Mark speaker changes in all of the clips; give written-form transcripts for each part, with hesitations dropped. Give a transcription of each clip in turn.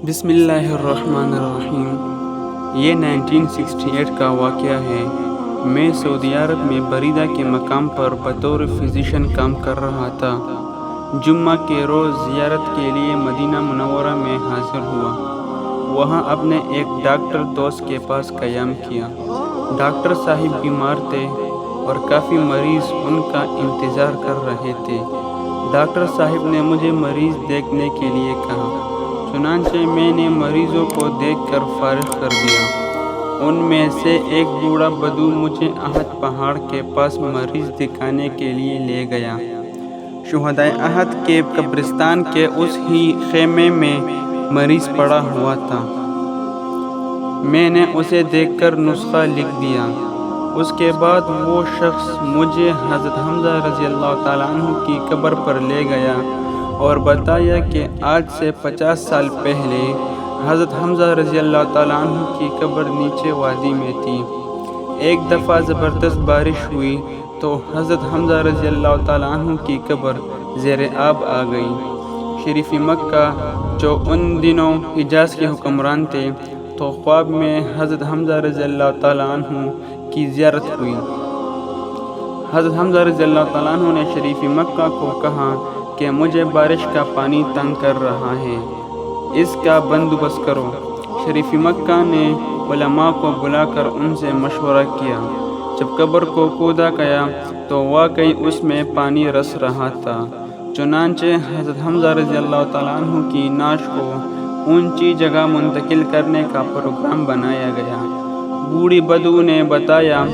Speaker 1: بسم اللہ الرحمن الرحیم۔ یہ 1968 کا واقعہ ہے۔ میں سعودی عرب میں بریدہ کے مقام پر بطور فزیشین کام کر رہا تھا۔ جمعہ کے روز زیارت کے لیے مدینہ منورہ میں حاضر ہوا۔ وہاں اپنے ایک ڈاکٹر دوست کے پاس قیام کیا۔ ڈاکٹر صاحب بیمار تھے اور کافی مریض ان کا انتظار کر رہے تھے۔ ڈاکٹر صاحب نے مجھے مریض دیکھنے کے لیے کہا، چنانچہ میں نے مریضوں کو دیکھ کر فارغ کر دیا۔ ان میں سے ایک بوڑھا بدو مجھے احد پہاڑ کے پاس مریض دکھانے کے لیے لے گیا۔ شہدائے احد کے قبرستان کے اس ہی خیمے میں مریض پڑا ہوا تھا۔ میں نے اسے دیکھ کر نسخہ لکھ دیا۔ اس کے بعد وہ شخص مجھے حضرت حمزہ رضی اللہ تعالیٰ عنہ کی قبر پر لے گیا اور بتایا کہ آج سے 50 سال پہلے حضرت حمزہ رضی اللہ تعالیٰ عنہ کی قبر نیچے وادی میں تھی۔ ایک دفعہ زبردست بارش ہوئی تو حضرت حمزہ رضی اللہ تعالیٰ عنہ کی قبر زیر آب آ گئی۔ شریف مکہ جو ان دنوں حجاز کے حکمران تھے تو خواب میں حضرت حمزہ رضی اللہ تعالیٰ عنہ کی زیارت ہوئی۔ حضرت حمزہ رضی اللہ تعالیٰ عنہ نے شریف مکہ کو کہا کہ مجھے بارش کا پانی تنگ کر رہا ہے، اس کا بندوبست کرو۔ شریف مکہ نے علماء کو بلا کر ان سے مشورہ کیا۔ جب قبر کو کھودا گیا تو واقعی اس میں پانی رس رہا تھا۔ چنانچہ حضرت حمزہ رضی اللہ تعالیٰ عنہ کی نعش کو اونچی جگہ منتقل کرنے کا پروگرام بنایا گیا۔ بوڑھی بدو نے بتایا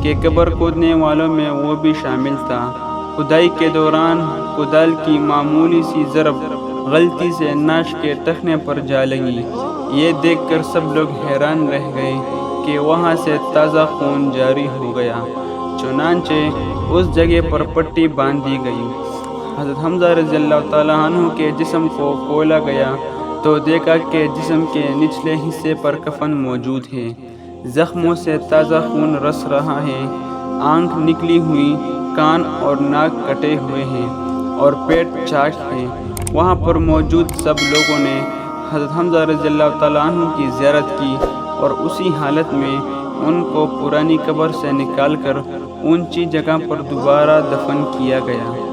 Speaker 1: کہ قبر کھودنے والوں میں وہ بھی شامل تھا۔ کھدائی کے دوران کدال کی معمولی سی ضرب غلطی سے نعش کے ٹخنے پر جا لگی۔ یہ دیکھ کر سب لوگ حیران رہ گئے کہ وہاں سے تازہ خون جاری ہو گیا۔ چنانچہ اس جگہ پر پٹی باندھ دی گئی۔ حضرت حمزہ رضی اللہ تعالیٰ عنہ کے جسم کو کھولا گیا تو دیکھا کہ جسم کے نچلے حصے پر کفن موجود ہے۔ زخموں سے تازہ خون رس رہا ہے، آنکھ نکلی ہوئی، کان اور ناک کٹے ہوئے ہیں اور پیٹ چاک ہے۔ وہاں پر موجود سب لوگوں نے حضرت حمزہ رضی اللہ تعالیٰ عنہ کی زیارت کی اور اسی حالت میں ان کو پرانی قبر سے نکال کر اونچی جگہ پر دوبارہ دفن کیا گیا۔